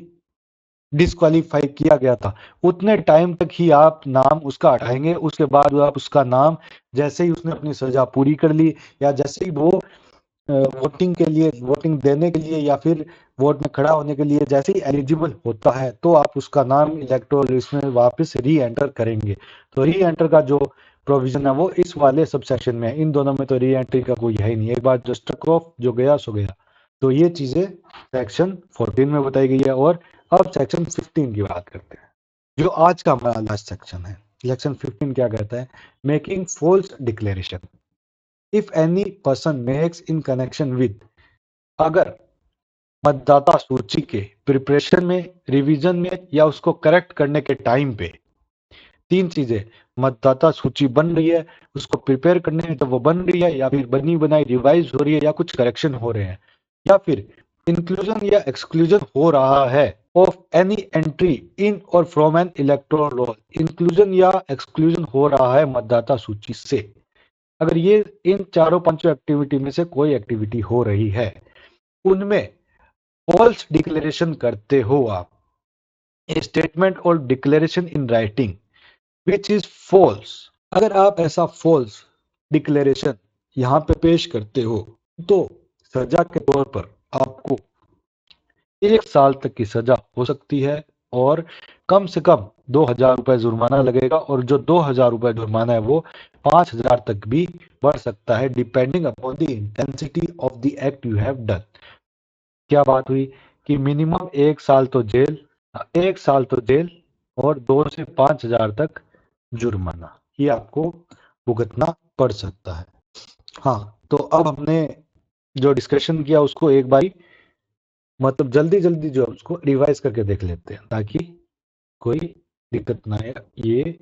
डिस्क्वालीफाई किया गया था, उतने टाइम तक ही आप नाम उसका हटाएंगे। उसके बाद आप उसका नाम जैसे ही उसने अपनी सजा पूरी कर ली या जैसे ही वो वोटिंग के लिए, वोटिंग देने के लिए या फिर वोट में खड़ा होने के लिए जैसे ही एलिजिबल होता है, तो आप उसका नाम इलेक्टोरल लिस्ट में वापस री एंटर करेंगे। तो री एंटर का जो प्रोविजन है वो इस वाले सबसेक्शन में है, इन दोनों में तो री एंट्री का कोई है ही नहीं, एक बार जो स्ट्रक ऑफ जो गया सो गया। तो ये चीजें सेक्शन 14 में बताई गई है। और अब सेक्शन 15 की बात करते हैं, जो आज का हमारा लास्ट सेक्शन है। सेक्शन 15 क्या कहता है? Making false declaration if any person makes in connection with, अगर मतदाता सूची के प्रिपरेशन में, रिवीजन में या उसको करेक्ट करने के टाइम पे, तीन चीजें, मतदाता सूची बन रही है, उसको प्रिपेयर करने में तो वो बन रही है, या फिर बनी बनाई रिवाइज हो रही है, या कुछ करेक्शन हो रहे हैं, या फिर इंक्लूजन या एक्सक्लूजन हो रहा है ऑफ एनी एंट्री इन और from N electoral role, inclusion या एक्सक्लूजन हो रहा है मतदाता सूची से। अगर ये इन चारों पांचों एक्टिविटी में से कोई एक्टिविटी हो रही है, उनमें फॉल्स डिक्लेरेशन करते हो आप, ए स्टेटमेंट और declaration in writing which is false, अगर आप ऐसा फॉल्स डिक्लेरेशन यहां पे पेश करते हो तो सजा के तौर पर आपको 1 साल तक की सजा हो सकती है और कम से कम 2,000 रुपए जुर्माना लगेगा, और जो 2,000 रुपए जुर्माना है वो 5,000 तक भी बढ़ सकता है, depending upon the intensity of the act you have done. क्या बात हुई कि मिनिमम 1 साल तो जेल, 1 साल तो जेल और 2 से 5,000 तक जुर्माना, ये आपको भुगतना पड़ सकता है। हाँ, तो अब हमने जो डिस्कशन किया उसको एक बारी मतलब जल्दी जल्दी जो उसको रिवाइज करके देख लेते हैं ताकि कोई दिक्कत ना आए। ये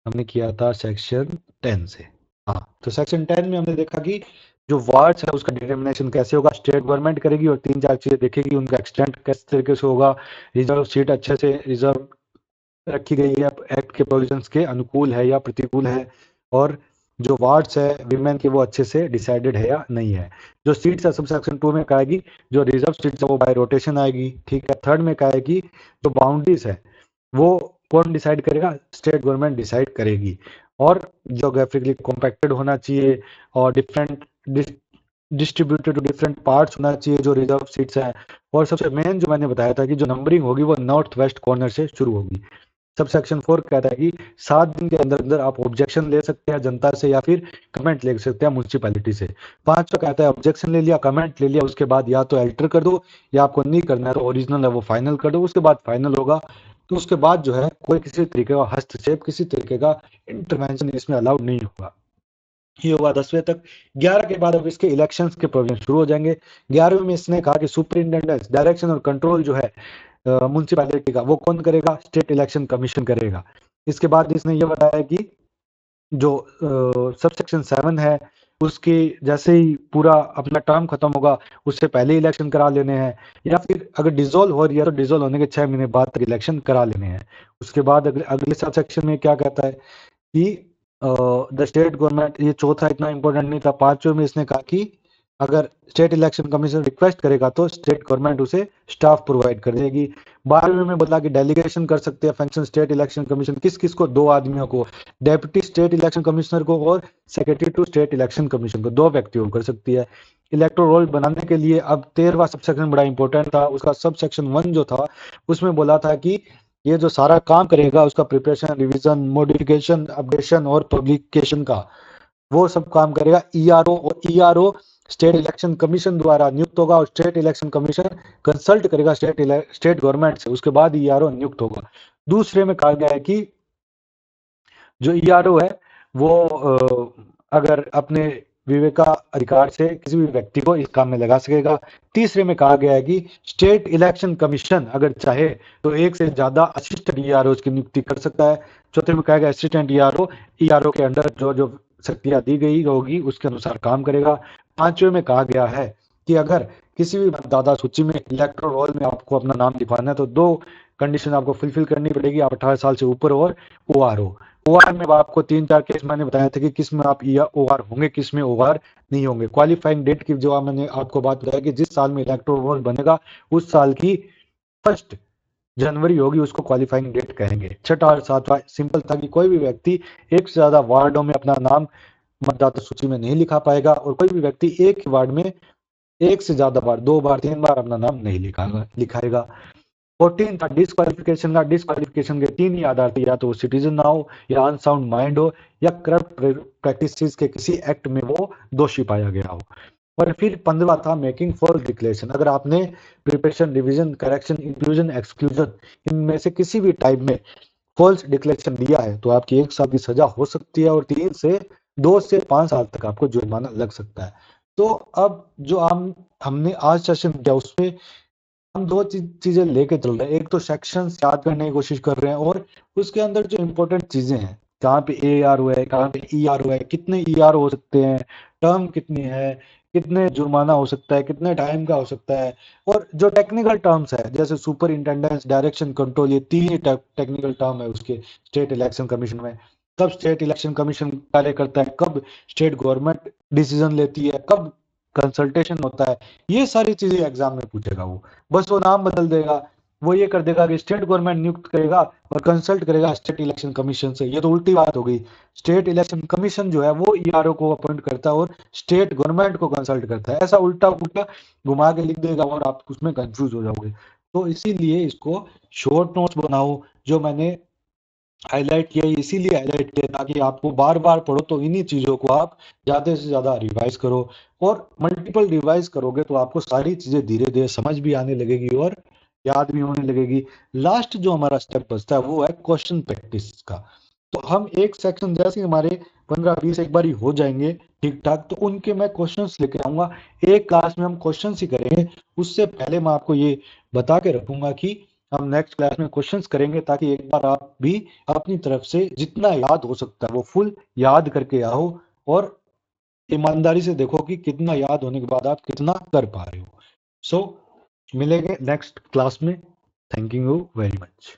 हमने किया था सेक्शन 10 से। हाँ, तो सेक्शन 10 में हमने देखा कि जो वार्ड्स है उसका डिटर्मिनेशन कैसे होगा, स्टेट गवर्नमेंट करेगी और 3-4 चीजें देखेगी, उनका एक्सटेंट किस तरीके से होगा, रिजर्व सीट अच्छे से रिजर्व रखी गई है, एक्ट के प्रोविजंस के अनुकूल है या प्रतिकूल है, और जो वार्ड्स है विमेन के वो अच्छे से डिसाइडेड है या नहीं है। जो सीट्स है सब सेक्शन 2 में आएगी, जो रिजर्व सीट्स है वो बाय रोटेशन आएगी, ठीक है। थर्ड में आएगी जो बाउंड्रीज है वो कौन डिसाइड करेगा, स्टेट गवर्नमेंट डिसाइड करेगी, और ज्योग्राफिकली कॉम्पैक्टेड होना चाहिए और different distributed to different parts होना चाहिए जो रिजर्व सीट्स हैं। और सबसे मेन जो मैंने बताया था कि जो नंबरिंग होगी वो नॉर्थ वेस्ट कॉर्नर से शुरू होगी। सब सेक्शन 4 कहता है कि 7 दिन के अंदर अंदर आप ऑब्जेक्शन ले सकते हैं जनता से या फिर कमेंट ले सकते हैं म्यूनसिपैलिटी से। 5वां कहता है ऑब्जेक्शन ले लिया, कमेंट ले लिया, उसके बाद या तो अल्टर कर दो या आपको नहीं करना है तो ओरिजिनल है वो फाइनल कर दो, उसके बाद फाइनल होगा। तो उसके बाद जो है कोई किसी तरीके का हस्तक्षेप, किसी तरीके का इंटरवेंशन इसमें अलाउड नहीं होगा। ये होगा 10वें तक। 11 के बाद अब इसके इलेक्शंस के प्रोविजन शुरू हो जाएंगे। 11वें में इसने कहा कि सुपरिंटेंडेंस, डायरेक्शन और कंट्रोल जो है म्यूनसिपैलिटी का वो कौन करेगा? स्टेट इलेक्शन कमीशन करेगा। इसके बाद इसने ये बताया कि जो सबसेक्शन 7 है उसकी जैसे ही पूरा अपना टर्म खत्म होगा उससे पहले इलेक्शन करा लेने हैं, या फिर अगर डिसॉल्व हो रही है तो डिसॉल्व होने के 6 महीने बाद तक इलेक्शन करा लेने हैं। उसके बाद अगले अगले सबसेक्शन में क्या कहता है कि द स्टेट गवर्नमेंट, ये चौथा इतना इंपॉर्टेंट नहीं था। 5वें में इसने कहा कि अगर स्टेट इलेक्शन कमीशन रिक्वेस्ट करेगा तो स्टेट गवर्नमेंट उसे स्टाफ प्रोवाइड कर देगी। 12वें में बोला कि डेलीगेशन कर सकते हैं फंक्शन स्टेट इलेक्शन कमीशन किस किस को? 2 आदमियों को, डेप्यूटी स्टेट इलेक्शन कमिश्नर को और secretary to state election commission को, 2 व्यक्तियों को कर सकती है। इलेक्टोरल रोल बनाने के लिए अब 13वां सबसेक्शन बड़ा इंपॉर्टेंट था। उसका सबसेक्शन 1 जो था उसमें बोला था कि ये जो सारा काम करेगा उसका प्रिपरेशन, रिवीजन, मॉडिफिकेशन, अपडेशन और पब्लिकेशन का वो सब काम करेगा ईआरओ। और ईआरओ स्टेट इलेक्शन कमीशन द्वारा नियुक्त होगा और स्टेट इलेक्शन कमीशन कंसल्ट करेगा स्टेट गवर्नमेंट से, उसके बाद ईआरओ नियुक्त होगा। दूसरे में कहा गया है कि जो ईआरओ है वो अगर अपने विवेका अधिकार से किसी भी व्यक्ति को इस काम में लगा सकेगा। तीसरे में कहा गया है कि स्टेट इलेक्शन कमीशन अगर चाहे तो एक से ज्यादा असिस्टेंट ईआरओ की नियुक्ति कर सकता है। चौथे में कहा गया असिस्टेंट ईआरओ के अंडर जो जो शक्तियां दी गई होगी उसके अनुसार काम करेगा। 5वें में कहा गया है कि अगर किसी भी मतदाता सूची में इलेक्टोरल रोल में आपको अपना नाम लिखवाना है तो 2 कंडीशन आपको फुलफिल करनी पड़ेगी, आप 18 साल से ऊपर और ओआरओ। ओआर में आपको 3-4 केस मैंने बताया था कि किस में आप ओआर होंगे, किस में ओआर नहीं होंगे। क्वालिफाइंग डेट की जो मैंने आपको बात बताया कि जिस साल में इलेक्टोरल रोल बनेगा उस साल की 1 जनवरी होगी, उसको क्वालिफाइंग डेट कहेंगे। 6वां और 7वां सिंपल था कि कोई भी व्यक्ति एक से ज्यादा वार्डों में अपना नाम मतदाता सूची में नहीं लिखा पाएगा और कोई भी व्यक्ति एक ही वार्ड में एक से ज्यादा बार, 2 बार, 3 बार अपना नाम नहीं लिखाएगा। 14 था डिस्क्वालिफिकेशन का। डिस्क्वालिफिकेशन के 3 ही आधार थे, या तो वो सिटीजन ना हो, या अनसाउंड माइंड हो, या करप्ट प्रैक्टिसेस के किसी एक्ट में वो दोषी पाया गया हो। और फिर 15वां था मेकिंग फॉल्स डिक्लेरेशन। अगर आपने preparation, revision, correction, inclusion, exclusion इनमें से किसी भी टाइप में फॉल्स डिक्लेरेशन दिया है तो आपकी 1 साल की सजा हो सकती है और 2 से 5 साल तक आपको जुर्माना लग सकता है। तो अब जो हमने आज सेशन किया उसमें हम 2 चीजें लेके चल रहे हैं। एक तो सेक्शंस याद करने की कोशिश कर रहे हैं और उसके अंदर जो इंपॉर्टेंट चीजें हैं, कहाँ पे ए आर हुआ है, कहाँ पे ई आर हुआ है, कितने ई आर हो सकते हैं, टर्म कितनी है, कितने जुर्माना हो सकता है, कितने टाइम का हो सकता है। और जो टेक्निकल टर्म्स है जैसे सुपर इंटेंडेंस, डायरेक्शन, कंट्रोल, ये 3 ही टेक्निकल टर्म है उसके स्टेट इलेक्शन कमीशन में। कब स्टेट इलेक्शन कमीशन कार्य करता है, कब स्टेट गवर्नमेंट डिसीजन लेती है, कब कंसल्टेशन होता है, ये सारी चीजें एग्जाम में पूछेगा वो। बस वो नाम बदल देगा, वो ये कर देगा कि स्टेट गवर्नमेंट नियुक्त करेगा और कंसल्ट करेगा स्टेट इलेक्शन कमीशन से। ये तो उल्टी बात हो गई। स्टेट इलेक्शन कमीशन जो है वो ईआरओ को अपॉइंट करता है और स्टेट गवर्नमेंट को कंसल्ट करता है। ऐसा उल्टा उल्टा घुमा के लिख देगा और आप उसमें कंफ्यूज हो जाओगे। तो इसीलिए इसको शॉर्ट नोट्स बनाओ। जो मैंने हाईलाइट किया इसीलिए हाईलाइट किया ताकि आपको बार बार पढ़ो तो इन्हीं चीजों को आप ज्यादा से ज्यादा रिवाइज करो। और मल्टीपल रिवाइज करोगे तो आपको सारी चीजें धीरे धीरे समझ भी आने लगेगी और याद भी होने लगेगी। लास्ट जो हमारा स्टेप बचता है वो है क्वेश्चन प्रैक्टिस का। तो हम एक सेक्शन जैसे हमारे 15-20 एक बार ही हो जाएंगे ठीक ठाक, तो उनके मैं क्वेश्चंस लेके आऊंगा। एक क्लास में हम क्वेश्चंस ही करेंगे। उससे पहले मैं आपको ये बता के रखूंगा कि हम नेक्स्ट क्लास में क्वेश्चंस करेंगे ताकि एक बार आप भी अपनी तरफ से जितना याद हो सकता है वो फुल याद करके आओ और ईमानदारी से देखो कि कितना याद होने के बाद आप कितना कर पा रहे हो। सो मिलेंगे नेक्स्ट क्लास में। Thank you very much.